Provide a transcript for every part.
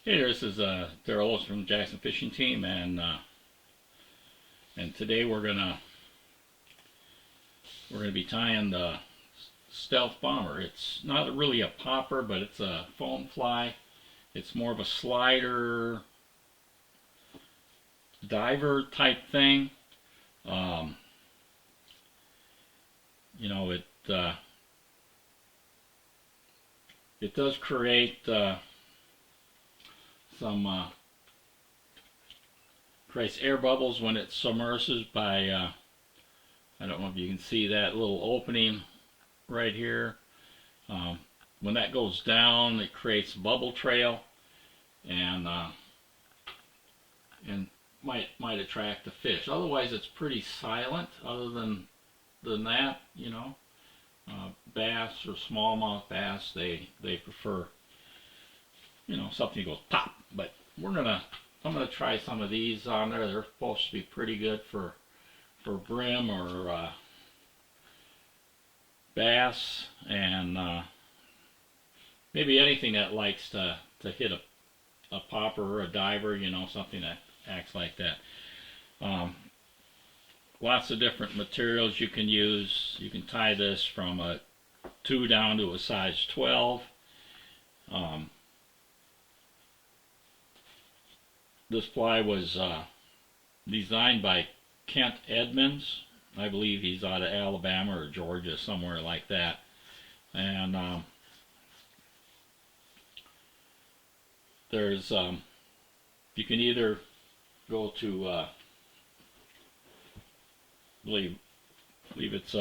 Hey there, this is Daryl from Jackson Fishing Team, and today we're gonna be tying the stealth bomber. It's not really a popper, but it's a foam fly. It's more of a slider diver type thing. Um, you know, it does create some creates air bubbles when it submerges by I don't know if you can see that little opening right here. When that goes down, it creates a bubble trail, and and might attract the fish. Otherwise, it's pretty silent. Other than that, you know, bass or smallmouth bass, they prefer, you know, something that goes pop. But I'm gonna try some of these on there. They're supposed to be pretty good for brim or bass, and maybe anything that likes to hit a popper or a diver, you know, something that acts like that. Lots of different materials you can use. You can tie this from a 2 down to a size 12. This fly was designed by Kent Edmonds. I believe he's out of Alabama or Georgia, somewhere like that. And there's you can either go to believe it's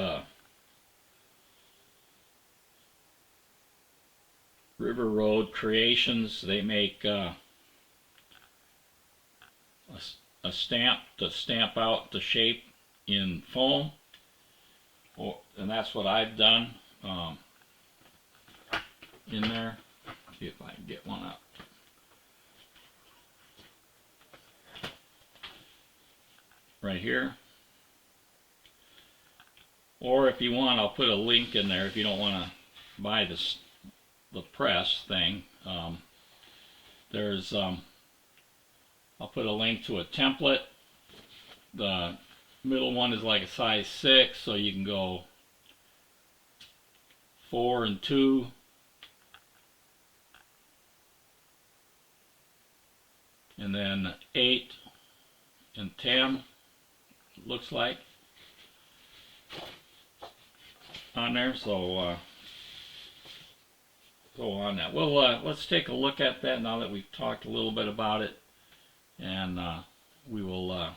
River Road Creations. They make a stamp to stamp out the shape in foam, and that's what I've done in there. See if I can get one up. Right here. Or if you want, I'll put a link in there if you don't want to buy the press thing. There's I'll put a link to a template. The middle one is like a size 6, so you can go 4 and 2. And then 8 and 10, looks like, on there. So go on that. Well, let's take a look at that now that we've talked a little bit about it, and we will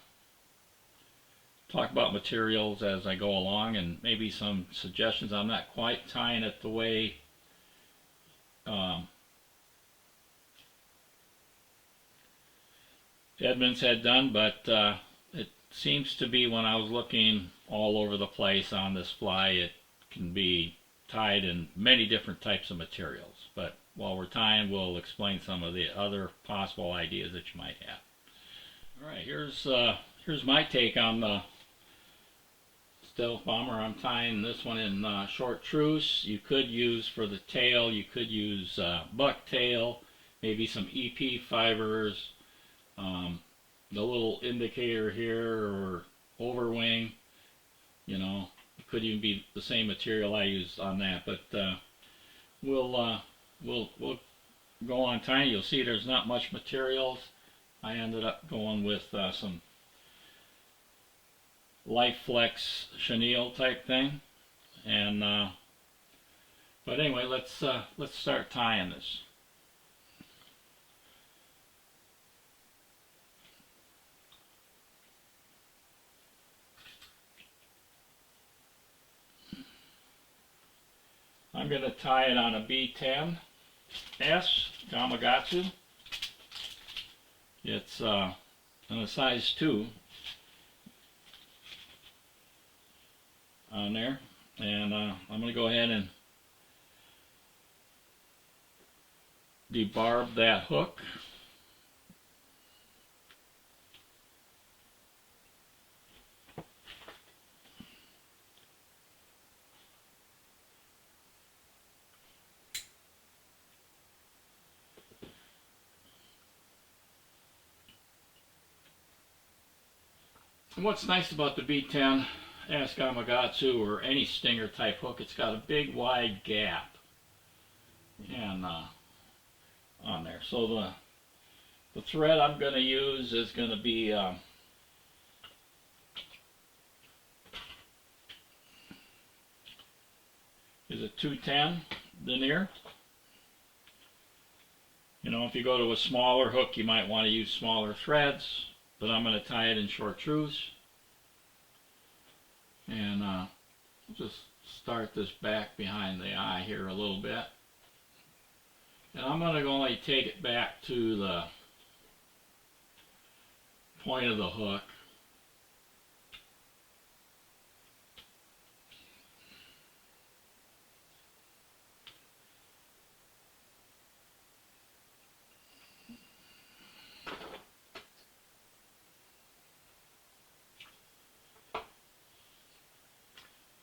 talk about materials as I go along, and maybe some suggestions. I'm not quite tying it the way Edmonds had done, but it seems to be, when I was looking all over the place on this fly, it can be tied in many different types of materials. But while we're tying, we'll explain some of the other possible ideas that you might have. All right, here's my take on the stealth bomber. I'm tying this one in short truce. You could use, for the tail, you could use bucktail, maybe some EP fibers, the little indicator here, or overwing. You know, it could even be the same material I used on that. But we'll go on tying. You'll see there's not much materials. I ended up going with some Life Flex chenille type thing, and but anyway, let's start tying this. I'm going to tie it on a B10S Gamakatsu. It's on a size 2 on there, and I'm going to go ahead and debarb that hook. And what's nice about the B10 Ascamagatsu or any stinger type hook, it's got a big wide gap and on there. So the thread I'm going to use is going to be is a 210 denier. You know, if you go to a smaller hook, you might want to use smaller threads, but I'm going to tie it in chartreuse. And just start this back behind the eye here a little bit. And I'm going to only take it back to the point of the hook.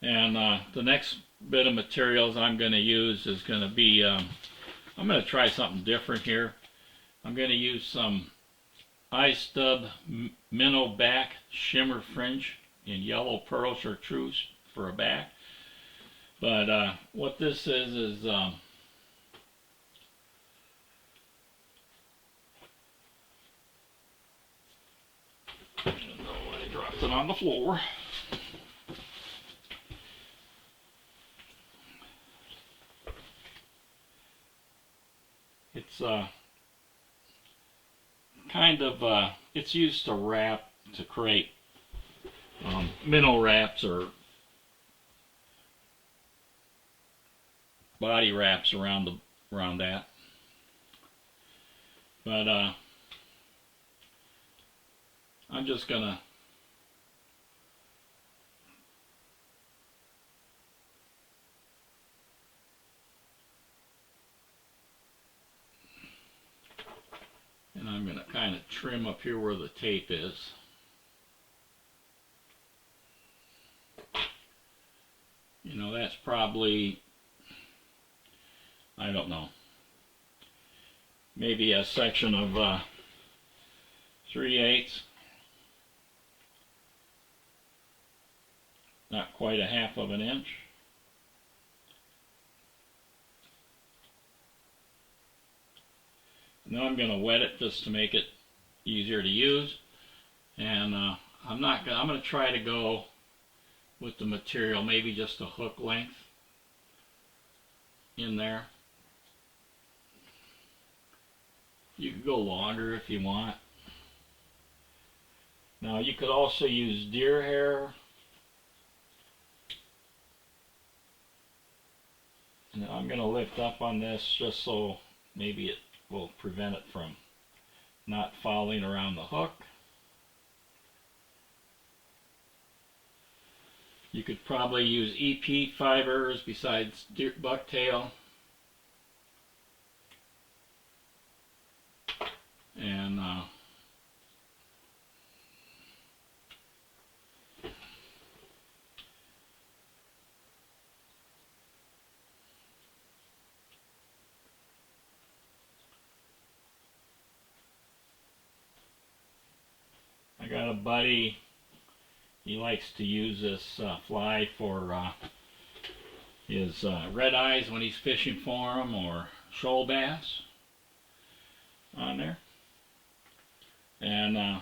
And the next bit of materials I'm going to use is going to be, I'm going to try something different here. I'm going to use some iStub minnow back shimmer fringe in yellow pearl chartreuse for a back. But what this is I dropped it on the floor. It's kind of, it's used to wrap, to create minnow wraps or body wraps around that. But I'm just gonna I'm going to kind of trim up here where the tape is. You know, that's probably, I don't know, maybe a section of 3/8, not quite a half of an inch. Now I'm going to wet it just to make it easier to use, and I'm going to try to go with the material maybe just a hook length in there. You could go longer if you want. Now you could also use deer hair. And I'm going to lift up on this just so maybe it will prevent it from not falling around the hook. You could probably use EP fibers besides bucktail. And I got a buddy, he likes to use this fly for his red eyes when he's fishing for them, or shoal bass on there. And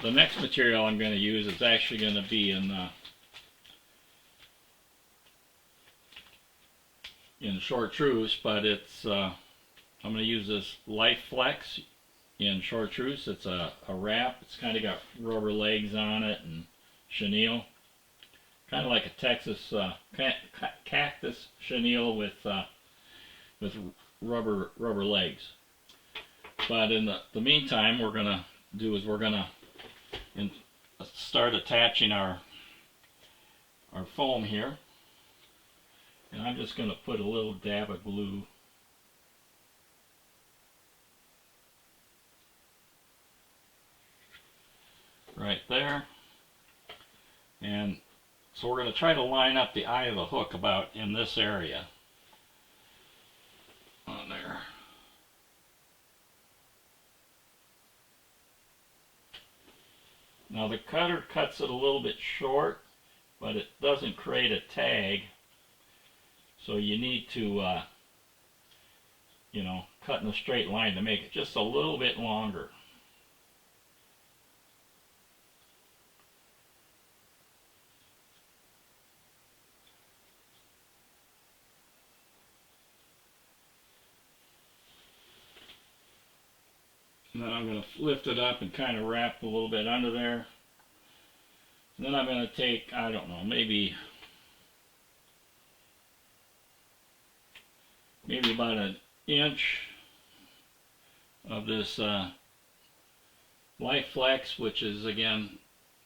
the next material I'm going to use is actually going to be in chartreuse, but it's I'm going to use this Life Flex in chartreuse. It's a wrap. It's kind of got rubber legs on it and chenille, kind of like a Texas cactus chenille with rubber legs. But in the meantime, we're gonna start attaching our foam here, and I'm just gonna put a little dab of glue right there. And so we're going to try to line up the eye of the hook about in this area on there. Now the cutter cuts it a little bit short, but it doesn't create a tag, so you need to cut in a straight line to make it just a little bit longer. And then I'm going to lift it up and kind of wrap a little bit under there. And then I'm going to take, I don't know, maybe about an inch of this Life Flex, which is again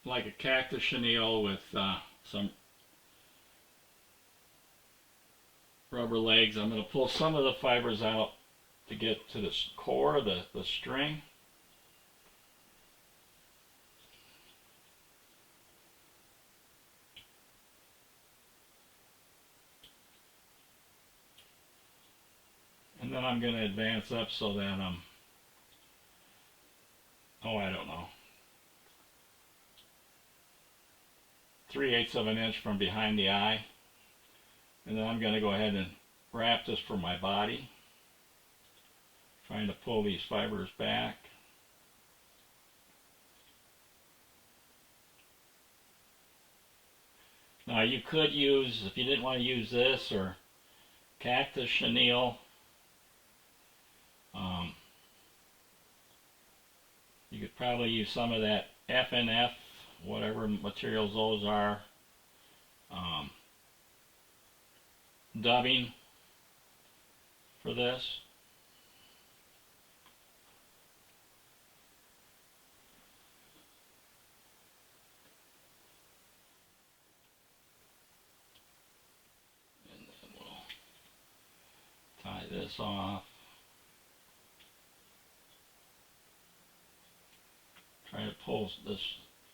like a cactus chenille with some rubber legs. I'm going to pull some of the fibers out to get to the core of the string. And then I'm going to advance up so that I don't know, 3/8 of an inch from behind the eye. And then I'm going to go ahead and wrap this for my body, trying to pull these fibers back. Now you could use, if you didn't want to use this or cactus chenille, you could probably use some of that FNF, whatever materials those are, dubbing for this. And then we'll tie this off. Try to pull this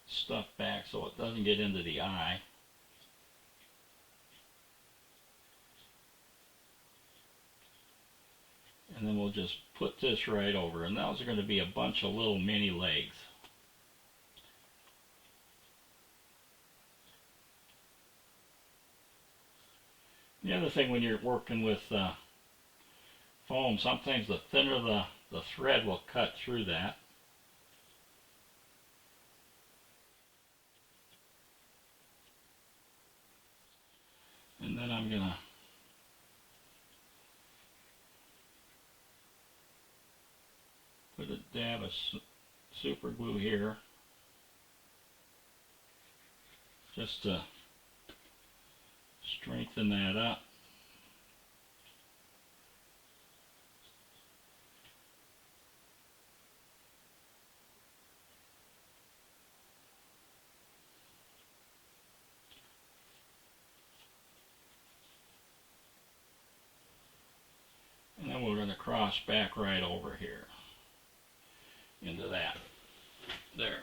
stuff back so it doesn't get into the eye. And then we'll just put this right over. And those are going to be a bunch of little mini legs. The other thing when you're working with foam, sometimes the thinner the thread will cut through that. And then I'm going to put a dab of super glue here just to strengthen that up. And then we're going to cross back right over here into that. There.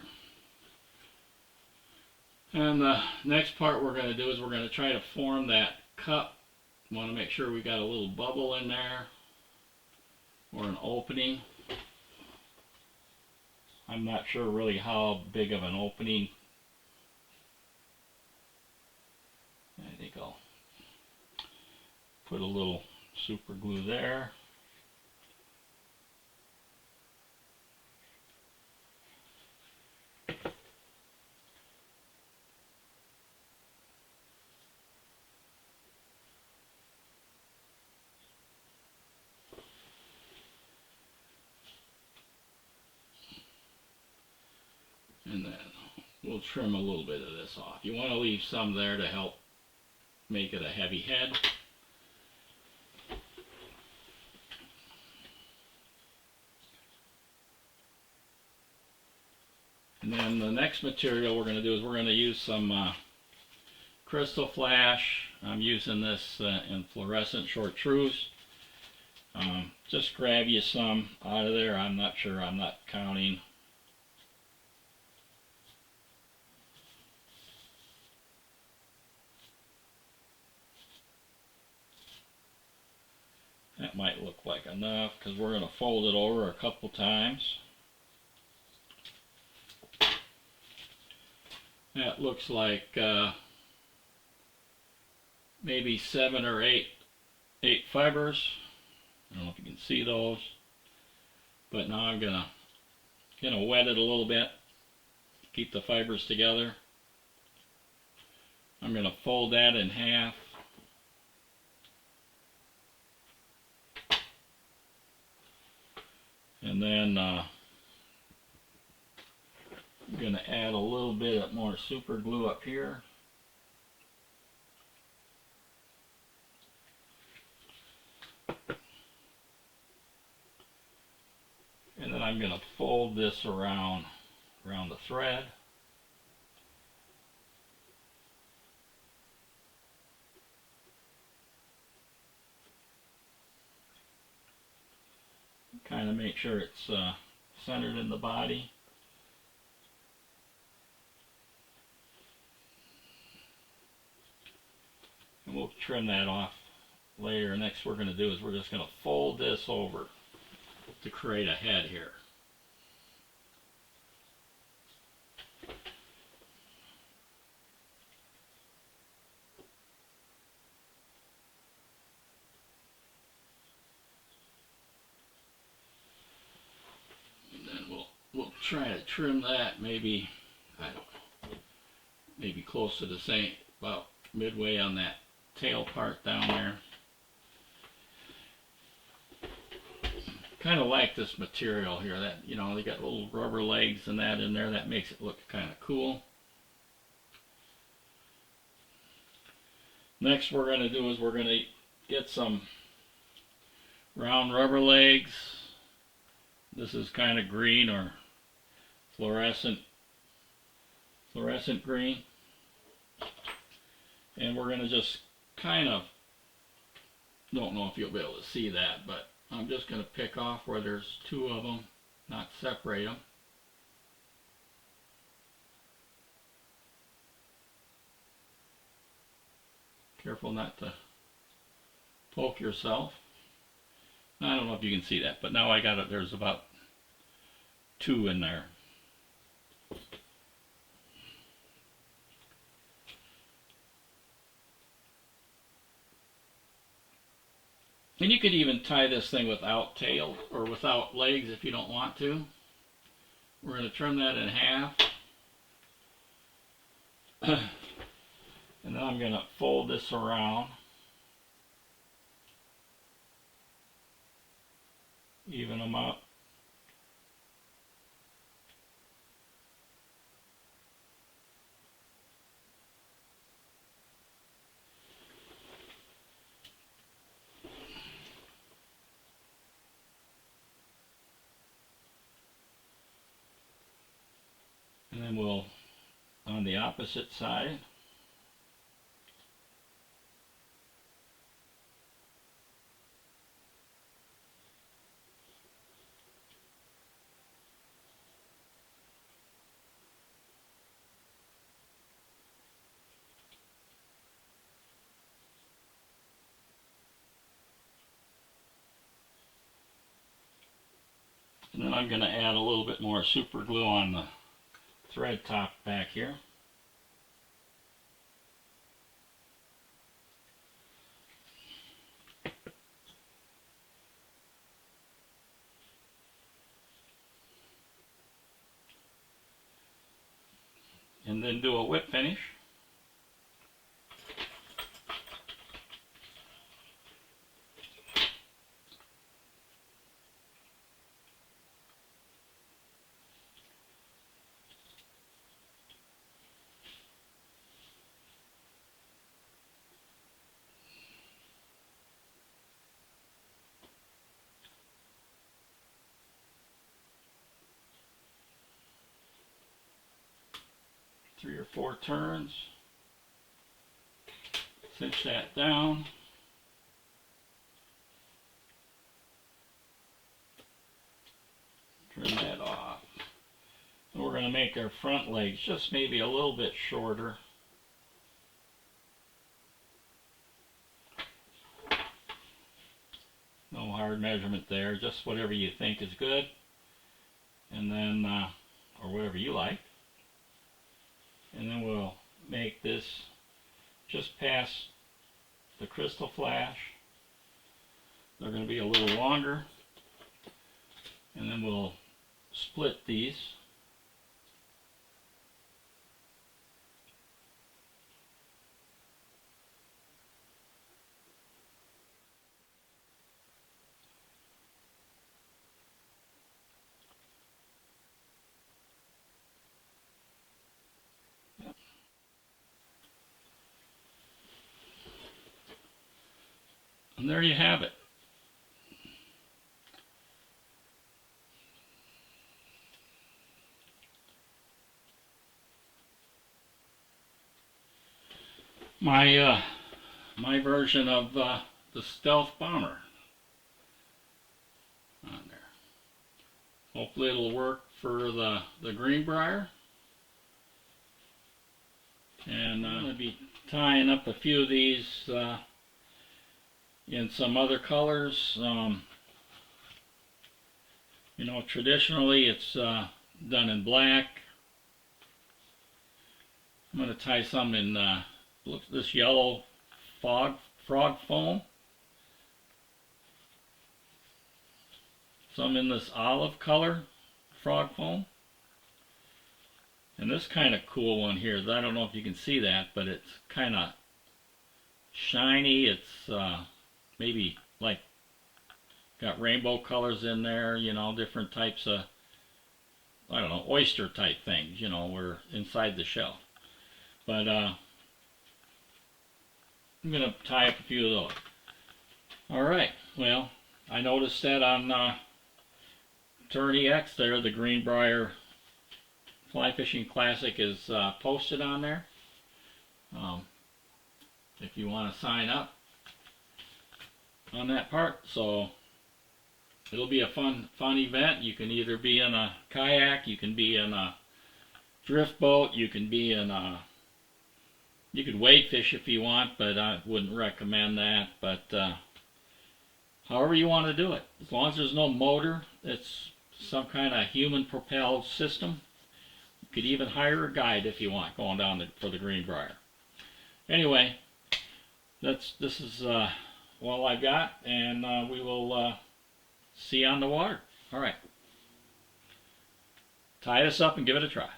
And the next part we're going to do is we're going to try to form that cup. We want to make sure we got a little bubble in there or an opening. I'm not sure really how big of an opening. I think I'll put a little super glue there. And then we'll trim a little bit of this off. You want to leave some there to help make it a heavy head. And then the next material we're going to do is we're going to use some crystal flash. I'm using this in fluorescent chartreuse. Just grab you some out of there. I'm not sure, I'm not counting. That might look like enough because we're going to fold it over a couple times. That looks like maybe 7 or 8 fibers. I don't know if you can see those, but now I'm gonna wet it a little bit, keep the fibers together. I'm gonna fold that in half. And then I'm going to add a little bit more super glue up here. And then I'm going to fold this around the thread. Kind of make sure it's centered in the body. And we'll trim that off later. Next we're going to do is we're just going to fold this over to create a head here. And then we'll try to trim that maybe, I don't know, maybe close to the same, about midway on that tail part down there. Kind of like this material here, that, you know, they got little rubber legs and that in there. That makes it look kind of cool. Next we're going to do is we're going to get some round rubber legs. This is kind of green or fluorescent green. And we're going to just kind of, don't know if you'll be able to see that, but I'm just going to pick off where there's 2 of them, not separate them. Careful not to poke yourself. I don't know if you can see that, but now I got it. There's about 2 in there. And you could even tie this thing without tail or without legs if you don't want to. We're going to trim that in half. And then I'm going to fold this around. Even them up. And then we'll, on the opposite side, and then I'm going to add a little bit more super glue on the thread top back here. And then do a whip finish. Three or 4 turns. Cinch that down. Trim that off. And we're going to make our front legs just maybe a little bit shorter. No hard measurement there, just whatever you think is good. And then, or whatever you like. and then we'll make this just past the crystal flash. They're going to be a little longer, and then we'll split these. And there you have it. My version of the stealth bomber on there. Hopefully it'll work for the greenbrier. And I'm going to be tying up a few of these in some other colors. You know, traditionally it's done in black. I'm going to tie some in this yellow frog foam. Some in this olive color frog foam. And this kind of cool one here, I don't know if you can see that, but it's kind of shiny. It's maybe like got rainbow colors in there, you know, different types of, I don't know, oyster type things, you know, were inside the shell. But I'm going to tie up a few of those. Alright, well, I noticed that on Tourney X there, the Greenbrier Fly Fishing Classic is posted on there. If you want to sign up on that part, so it'll be a fun event. You can either be in a kayak, you can be in a drift boat, you can be in a, you could wade fish if you want, but I wouldn't recommend that. But however you want to do it, as long as there's no motor, it's some kind of human propelled system. You could even hire a guide if you want, going down for the Greenbrier. Anyway, this is all I've got, and we will see you on the water. All right, tie this up and give it a try.